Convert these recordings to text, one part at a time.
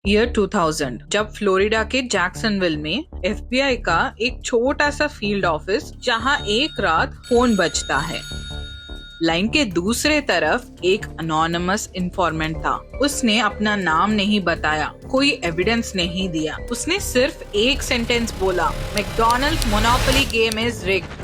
Year 2000 जब Florida के Jacksonville में एफबीआई का एक छोटा सा फील्ड ऑफिस जहां एक रात फोन बजता है। लाइन के दूसरे तरफ एक अनोनिमस इन्फॉर्मेंट था। उसने अपना नाम नहीं बताया, कोई एविडेंस नहीं दिया। उसने सिर्फ एक सेंटेंस बोला, McDonald's monopoly game is rigged.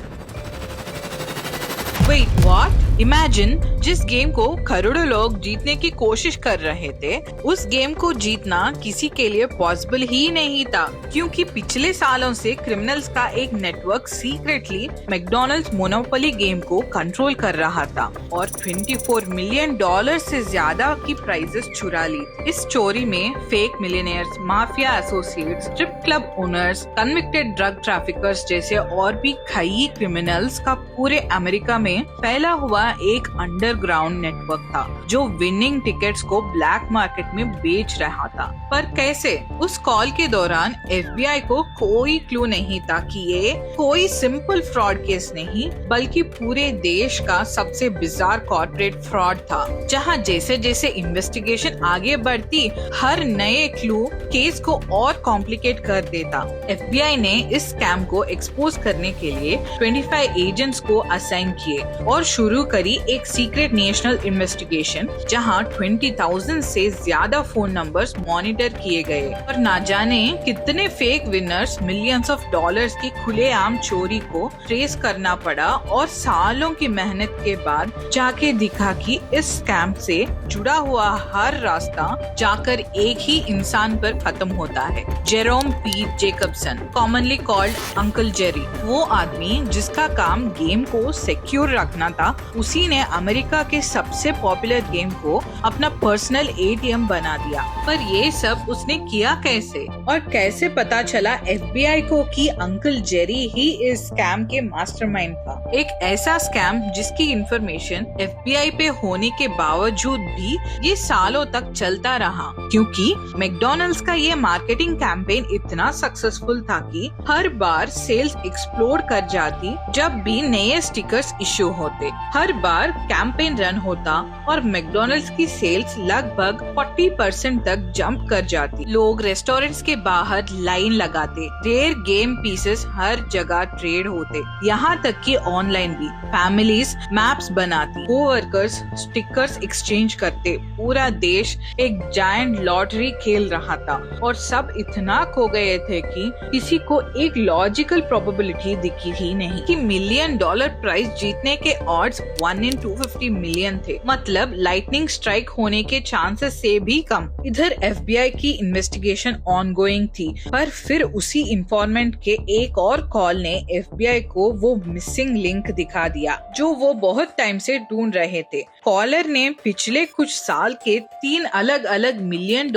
Wait what? Imagine, जिस गेम को करोड़ों लोग जीतने की कोशिश कर रहे थे, उस गेम को जीतना किसी के लिए पॉसिबल ही नहीं था, क्योंकि पिछले सालों से क्रिमिनल्स का एक network secretly McDonald's monopoly game को कंट्रोल कर रहा था और $24 मिलियन से ज्यादा की प्राइजेस चुरा ली। इस चोरी में fake millionaires, mafia associates, strip club owners, convicted drug traffickers जैसे और भी कई क्रिमिनल्स का पूरे अमेरिका में फैला हुआ एक अंडरग्राउंड नेटवर्क था जो विनिंग टिकट्स को ब्लैक मार्केट में बेच रहा था। पर कैसे? उस कॉल के दौरान एफबीआई को कोई क्लू नहीं था कि ये कोई सिंपल फ्रॉड केस नहीं, बल्कि पूरे देश का सबसे बिजार कॉर्पोरेट फ्रॉड था, जहां जैसे जैसे इन्वेस्टिगेशन आगे बढ़ती, हर नए क्लू केस को और कॉम्प्लिकेट कर देता। एफबीआई ने इस स्कैम को एक्सपोज करने के लिए 25 एजेंट्स को असाइन किए और शुरू करी एक सीक्रेट नेशनल इन्वेस्टिगेशन, जहां 20,000 से ज्यादा फोन नंबर्स मॉनिटर किए गए और ना जाने कितने fake winners millions of dollars की खुलेआम चोरी को ट्रेस करना पड़ा। और सालों की मेहनत के बाद जाके दिखा कि इस स्कैम से जुड़ा हुआ हर रास्ता जाकर एक ही इंसान पर खत्म होता है, जेरोम पीट Jacobson, commonly called uncle Jerry. वो आदमी जिसका काम गेम को सिक्योर रखना था, उसी ने अमेरिका के सबसे पॉपुलर गेम को अपना पर्सनल एटीएम बना दिया। पर ये सब उसने किया कैसे? और कैसे पता चला एफबीआई को कि अंकल जेरी ही इस स्कैम के मास्टरमाइंड था? एक ऐसा स्कैम जिसकी इंफॉर्मेशन एफबीआई पे होने के बावजूद भी ये सालों तक चलता रहा, क्योंकि मैकडॉनल्ड्स का ये मार्केटिंग कैंपेन इतना सक्सेसफुल था कि हर बार सेल्स एक्सप्लोड कर जाती जब भी नए स्टिकर्स इश्यू होते। हर बार कैंपेन रन होता और मैकडॉनल्ड्स की सेल्स लगभग 40% तक जंप कर जाती। लोग रेस्टोरेंट्स के बाहर लाइन लगाते, रेयर गेम पीसेस हर जगह ट्रेड होते, यहाँ तक कि ऑनलाइन भी फैमिलीज मैप्स बनाती, कोवर्कर्स स्टिकर्स एक्सचेंज करते। पूरा देश एक जायंट लॉटरी खेल रहा था और सब इतना खो गए थे कि किसी को एक लॉजिकल प्रोबेबिलिटी दिखी ही नहीं कि $1 मिलियन प्राइज जीतने के ऑड्स 1 in 250 मिलियन थे, मतलब लाइटनिंग स्ट्राइक होने के चांसेस से भी कम। इधर एफबीआई की इन्वेस्टिगेशन ऑनगोइंग थी, पर फिर उसी इन्फॉर्मेंट के एक और कॉल ने एफबीआई को वो मिसिंग लिंक दिखा दिया जो वो बहुत टाइम से ढूंढ रहे थे। कॉलर ने पिछले कुछ साल के 3 अलग अलग $1 मिलियन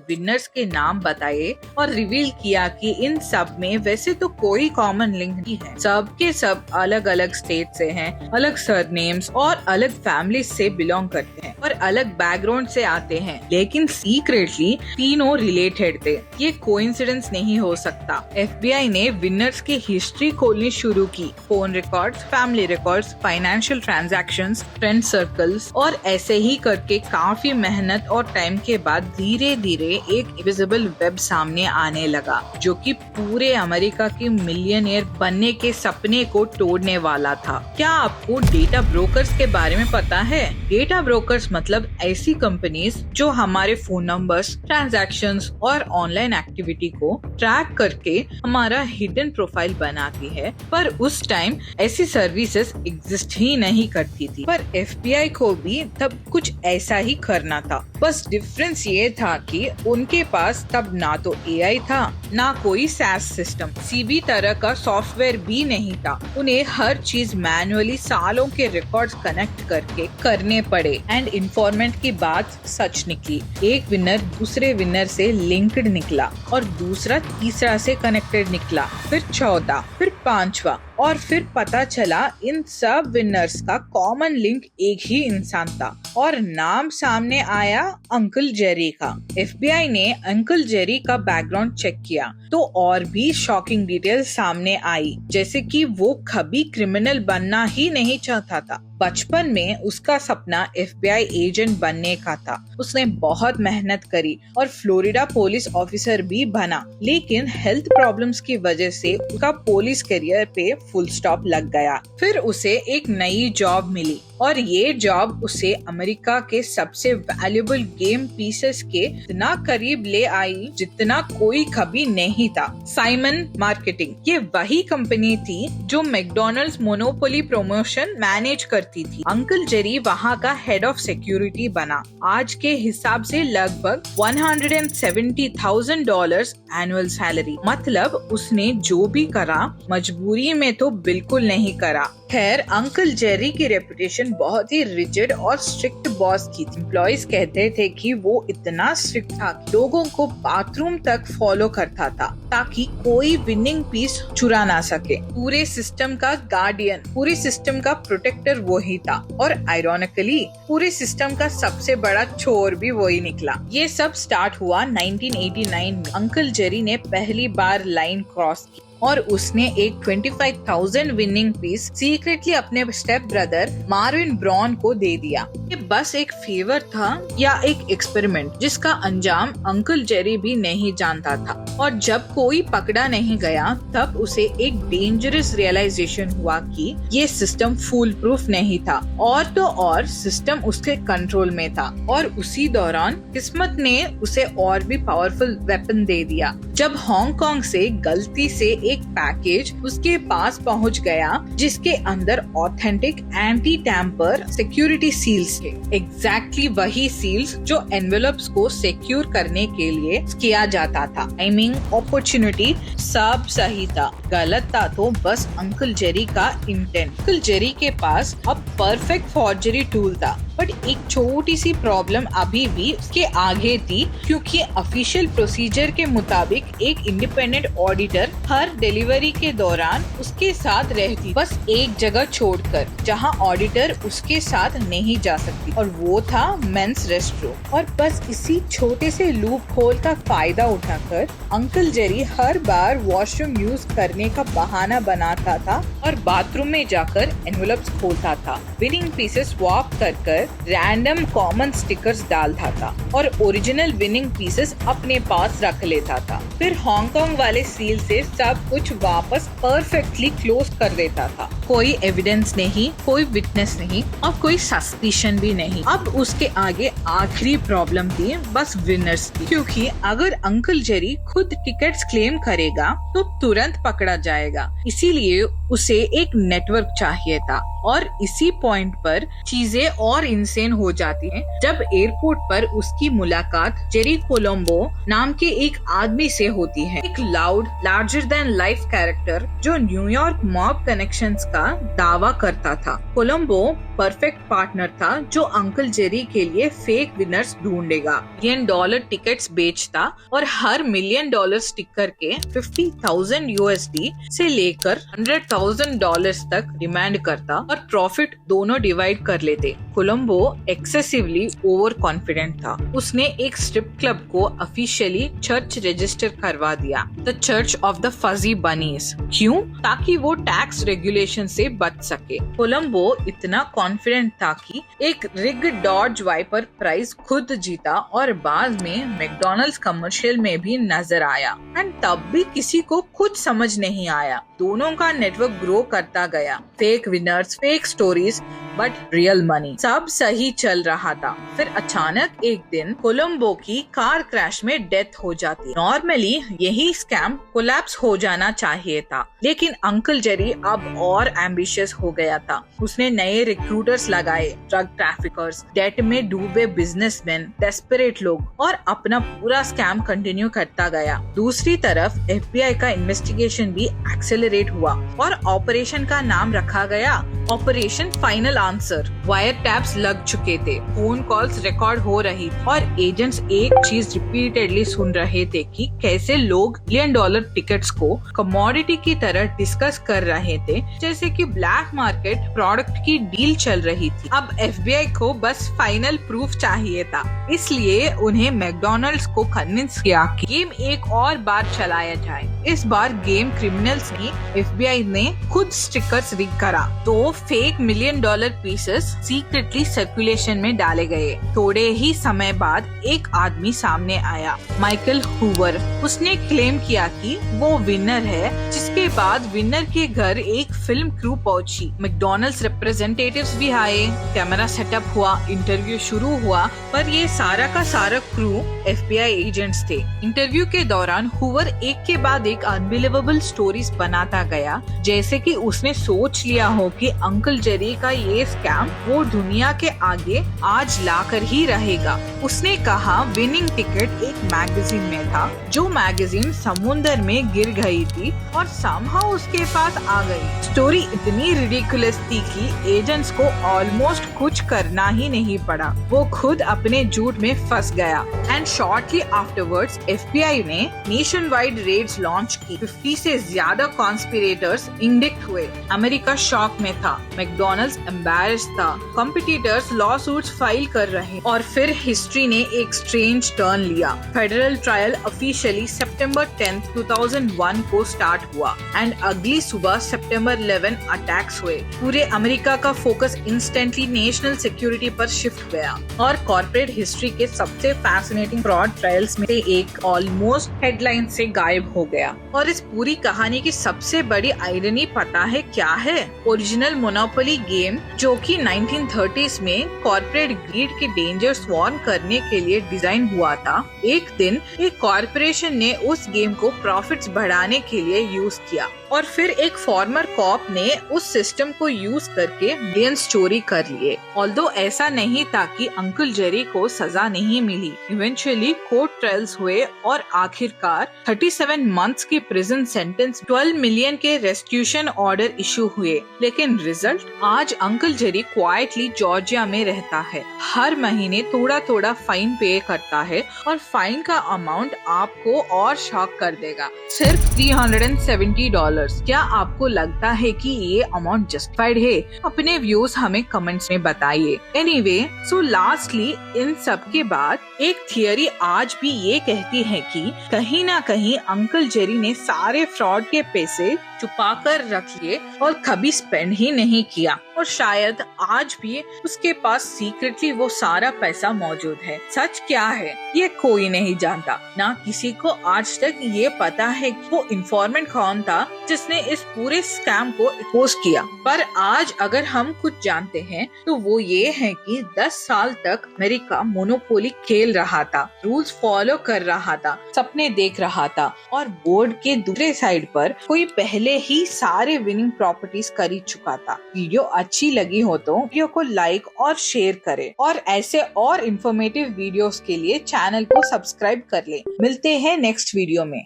विनर्स के नाम बताए और रिवील किया कि इन सब में वैसे तो कोई कॉमन लिंक नहीं है। सब के सब अलग अलग स्टेट से हैं, अलग सरनेम्स और अलग फैमिली से बिलोंग करते हैं और अलग बैकग्राउंड से आते हैं, लेकिन सीक्रेटली तीनों रिलेटेड थे। ये कोइंसिडेंस नहीं हो सकता। एफबीआई ने विनर्स की हिस्ट्री खोलनी शुरू की, phone records, family records, financial transactions, friend circles, और ऐसे ही करके काफी मेहनत और टाइम के बाद धीरे धीरे एक इनविजिबल वेब सामने आने लगा, जो कि पूरे अमेरिका के मिलियनेयर बनने के सपने को तोड़ने वाला था। क्या आपको डेटा ब्रोकर्स के बारे में पता है? डेटा ब्रोकर्स मतलब ऐसी कंपनीज जो हमारे फोन नंबर्स, ट्रांजैक्शंस और ऑनलाइन एक्टिविटी को ट्रैक करके हमारा हिडन प्रोफाइल बनाती है। पर उस टाइम ऐसी सर्विसेज एग्जिस्ट ही नहीं करती थी। पर एफबीआई को भी तब कुछ ऐसा ही करना था, बस डिफरेंस ये था कि उनके पास तब ना तो एआई था, ना कोई SaaS सिस्टम, सीबी तरह का सॉफ्टवेयर भी नहीं था। उन्हें हर चीज मैन्युअली सालों के रिकॉर्ड्स कनेक्ट करके करने पड़े। एंड इन्फॉर्मेंट की बात सच निकली। एक विनर दूसरे विनर से लिंक्ड निकला और दूसरा तीसरा से कनेक्टेड निकला, फिर चौथा, फिर 5वां और फिर पता चला इन सब विनर्स का कॉमन लिंक एक ही इंसान था और नाम सामने आया अंकल जेरी का। FBI ने अंकल जेरी का बैकग्राउंड चेक किया तो और भी शॉकिंग डिटेल सामने आई, जैसे कि वो कभी क्रिमिनल बनना ही नहीं चाहता था। बचपन में उसका सपना FBI एजेंट बनने का था। उसने बहुत मेहनत करी और फ्लोरिडा पुलिस ऑफिसर भी बना, लेकिन हेल्थ प्रॉब्लम्स की वजह से उसका पुलिस करियर पे फुल स्टॉप लग गया। फिर उसे एक नई जॉब मिली और ये जॉब उसे अमेरिका के सबसे वैल्यूएबल गेम पीसेस के इतना करीब ले आई जितना कोई कभी नहीं था। साइमन मार्केटिंग, ये वही कंपनी थी जो मैकडॉनल्ड्स मोनोपोली प्रमोशन मैनेज करती थी। अंकल जेरी वहाँ का हेड ऑफ सिक्योरिटी बना। आज के हिसाब से लगभग $170,000 एनुअल सैलरी। मतलब उसने जो भी करा मजबूरी में तो बिल्कुल नहीं करा। खैर, अंकल जेरी की रेपुटेशन बहुत ही रिजिड और स्ट्रिक्ट बॉस की थी। एम्प्लॉइज कहते थे कि वो इतना स्ट्रिक्ट था कि लोगों को बाथरूम तक फॉलो करता था ताकि कोई विनिंग पीस चुरा ना सके। पूरे सिस्टम का गार्डियन, पूरे सिस्टम का प्रोटेक्टर वो ही था और आयरॉनिकली पूरे सिस्टम का सबसे बड़ा चोर भी वही निकला। ये सब स्टार्ट हुआ 1989 में। अंकल जेरी ने पहली बार लाइन क्रॉस की और उसने एक 25,000 विनिंग पीस सीक्रेटली अपने स्टेप ब्रदर मार्विन ब्राउन को दे दिया। ये बस एक फेवर था या एक एक्सपेरिमेंट जिसका अंजाम अंकल जेरी भी नहीं जानता था। और जब कोई पकड़ा नहीं गया तब उसे एक डेंजरस रियलाइजेशन हुआ कि ये सिस्टम फूल प्रूफ नहीं था और तो और सिस्टम उसके कंट्रोल में था। और उसी दौरान किस्मत ने उसे और भी पावरफुल वेपन दे दिया जब हांगकांग से गलती से एक पैकेज उसके पास पहुंच गया जिसके अंदर authentic anti tamper security seals थे। एग्जैक्टली वही सील्स जो एनवेलप्स को सिक्योर करने के लिए किया जाता था। टाइमिंग, अपॉर्चुनिटी सब सही था, गलत था तो बस अंकल जेरी का इंटेंट। अंकल जेरी के पास अब परफेक्ट फॉर्जरी टूल था, बट एक छोटी सी प्रॉब्लम अभी भी उसके आगे थी, क्योंकि ऑफिशियल प्रोसीजर के मुताबिक एक इंडिपेंडेंट ऑडिटर हर डिलीवरी के दौरान उसके साथ रहती, बस एक जगह छोड़कर जहां ऑडिटर उसके साथ नहीं जा सकती, और वो था मेंस रेस्टरूम। और बस इसी छोटे से लूप होल का फायदा उठाकर अंकल जेरी हर बार वॉशरूम यूज करने का बहाना बनाता था और बाथरूम में जाकर एनवेलप्स खोलता था, विनिंग पीसेस स्वैप कर रैंडम कॉमन स्टिकर्स डालता था और ओरिजिनल विनिंग पीसेस अपने पास रख लेता था। फिर हांगकांग वाले सील से सब कुछ वापस परफेक्टली क्लोज कर देता था। कोई एविडेंस नहीं, कोई विटनेस नहीं और कोई सस्पिशन भी नहीं। अब उसके आगे आखिरी प्रॉब्लम थी बस विनर्स की, क्योंकि अगर अंकल जेरी खुद टिकट्स क्लेम करेगा तो तुरंत पकड़ा जाएगा। इसीलिए उसे एक नेटवर्क चाहिए था और इसी पॉइंट पर चीजें और इंसेन हो जाती हैं जब एयरपोर्ट पर उसकी मुलाकात जेरी कोलंबो नाम के एक आदमी से होती है। एक loud, larger than life character जो न्यूयॉर्क मॉब कनेक्शंस का दावा करता था। कोलंबो परफेक्ट पार्टनर था जो अंकल जेरी के लिए फेक विनर्स ढूंढेगा, $1 टिकट्स बेचता और हर $1,000,000 स्टिकर के 50,000 USD से लेकर $100,000 तक डिमांड करता और प्रॉफिट दोनों डिवाइड कर लेते। कोलंबो एक्सेसिवली ओवर कॉन्फिडेंट था। उसने एक स्ट्रिप क्लब को ऑफिशियली चर्च रजिस्टर करवा दिया, the church of the fuzzy bunnies. क्यों? ताकि वो टैक्स रेगुलेशन से बच सके। कोलंबो इतना कॉन्फिडेंट था कि एक रिग डॉज वाइपर प्राइज खुद जीता और बाद में मैकडॉनल्ड्स कमर्शियल में भी नजर आया। एंड तब भी किसी को कुछ समझ नहीं आया। दोनों का नेटवर्क ग्रो करता गया। Fake winners, fake stories, but real money, सब सही चल रहा था। फिर अचानक एक दिन कोलंबो की कार क्रैश में डेथ हो जाती। नॉर्मली यही स्कैम कोलैप्स हो जाना चाहिए था, लेकिन अंकल जेरी अब और एम्बिशियस हो गया था। उसने नए रिक्रूटर्स लगाए, ड्रग ट्रैफिकर्स, डेट में डूबे बिजनेसमैन, डेस्परेट लोग, और अपना पूरा स्कैम कंटिन्यू करता गया। दूसरी तरफ FBI का इन्वेस्टिगेशन भी एक्सेलरेट हुआ और ऑपरेशन का नाम रखा गया operation final answer. Wire taps लग चुके थे, फोन कॉल्स रिकॉर्ड हो रही थी और एजेंट्स एक चीज रिपीटेडली सुन रहे थे कि कैसे लोग $1 मिलियन टिकट्स को कमोडिटी की तरह डिस्कस कर रहे थे, जैसे कि ब्लैक मार्केट प्रोडक्ट की डील चल रही थी। अब FBI को बस फाइनल प्रूफ चाहिए था, इसलिए उन्हें मैकडॉनल्ड्स को कन्विंस किया कि गेम एक और बार चलाया जाए। इस बार गेम क्रिमिनल्स ने FBI ने खुद स्टिकर्स रिग करा, तो fake $1 million pieces secretly circulation में डाले गए। थोड़े ही समय बाद एक आदमी सामने आया, माइकल हूवर। उसने क्लेम किया कि वो विनर है, जिसके बाद विनर के घर एक फिल्म क्रू पहुंची। मैकडॉनल्ड्स रिप्रेजेंटेटिव्स भी आए, कैमरा सेटअप हुआ, इंटरव्यू शुरू हुआ, पर ये सारा का सारा क्रू FBI एजेंट्स थे। इंटरव्यू के दौरान हूवर एक के बाद एक अनबिलीवेबल स्टोरीज बनाता गया, जैसे कि उसने सोच लिया हो कि अंकल जेरी का ये स्कैम वो दुनिया के आगे आज लाकर ही रहेगा। उसने कहा विनिंग टिकट एक मैगजीन में था, जो मैगजीन समुद्र में गिर गई थी और समहाउ उसके पास आ गई। स्टोरी इतनी रिडिकुलस थी कि एजेंट्स को ऑलमोस्ट कुछ करना ही नहीं पड़ा, वो खुद अपने झूठ में फंस गया। एंड शॉर्टली आफ्टरवर्ड्स FBI ने नेशन वाइड रेड्स लॉन्च की। 50 से ज्यादा कॉन्स्पिरेटर्स इंडिक्ट हुए। अमेरिका शॉक में था, मैकडॉनल्ड्स एम्बैरेस्ड था, कॉम्पिटिटर्स लॉ सूट्स फाइल कर रहे। और फिर हिस्ट्री ने एक स्ट्रेंज टर्न लिया। फेडरल ट्रायल ऑफिशियली सितंबर 10, 2001 को स्टार्ट हुआ एंड अगली सुबह सितंबर 11 अटैक्स हुए। पूरे अमेरिका का फोकस इंस्टेंटली नेशनल सिक्योरिटी पर शिफ्ट गया और कॉर्पोरेट हिस्ट्री के सबसे फैसिनेटिंग फ्रॉड ट्रायल्स में से एक ऑलमोस्ट हेडलाइन से गायब हो गया। और इस पूरी कहानी की सबसे बड़ी आयरनी पता है क्या है? ओरिजिनल मोनोपोली गेम, जो कि 1930s में कॉर्पोरेट ग्रीड के डेंजर्स वार्न करने के लिए डिजाइन हुआ था, एक दिन एक कॉर्पोरेशन ने उस गेम को प्रॉफिट्स बढ़ाने के लिए यूज किया और फिर एक फॉर्मर कॉप ने उस सिस्टम को यूज करके बिलियंस चोरी कर लिए। ऑल्दो ऐसा नहीं था कि अंकल जेरी को सजा नहीं मिली। इवेंचुअली कोर्ट ट्रायल्स हुए और आखिरकार 37 मंथ्स की प्रिजन सेंटेंस, 12 मिलियन के रेस्टिट्यूशन ऑर्डर इशू हुए। लेकिन रिजल्ट, आज अंकल जेरी क्वाइटली जॉर्जिया में रहता है। हर महीने थोड़ा थोड़ा फाइन पे करता है और फाइन का अमाउंट आपको और शॉक कर देगा, सिर्फ $370। क्या आपको लगता है कि ये अमाउंट जस्टिफाइड है? अपने व्यूज हमें कमेंट्स में बताइए। एनीवे, सो लास्टली इन सब के बाद एक थियरी आज भी ये कहती है कि कहीं ना कहीं अंकल जेरी ने सारे फ्रॉड के पैसे छुपा कर रख लिए और कभी स्पेंड ही नहीं किया, और शायद आज भी उसके पास सीक्रेटली वो सारा पैसा मौजूद है। सच क्या है ये कोई नहीं जानता, ना किसी को आज तक ये पता है कि वो इन्फॉर्मेंट कौन था जिसने इस पूरे स्कैम को एक्सपोज किया। पर आज अगर हम कुछ जानते हैं तो वो ये है कि 10 साल तक अमेरिका मोनोपोली खेल रहा था, रूल्स फॉलो कर रहा था, सपने देख रहा था, और बोर्ड के दूसरे साइड पर कोई पहले ही सारे विनिंग प्रॉपर्टीज खरीद चुका था। वीडियो अच्छी लगी हो तो वीडियो को लाइक और शेयर करें, और ऐसे और इन्फॉर्मेटिव वीडियोस के लिए चैनल को सब्सक्राइब कर ले। मिलते हैं नेक्स्ट वीडियो में।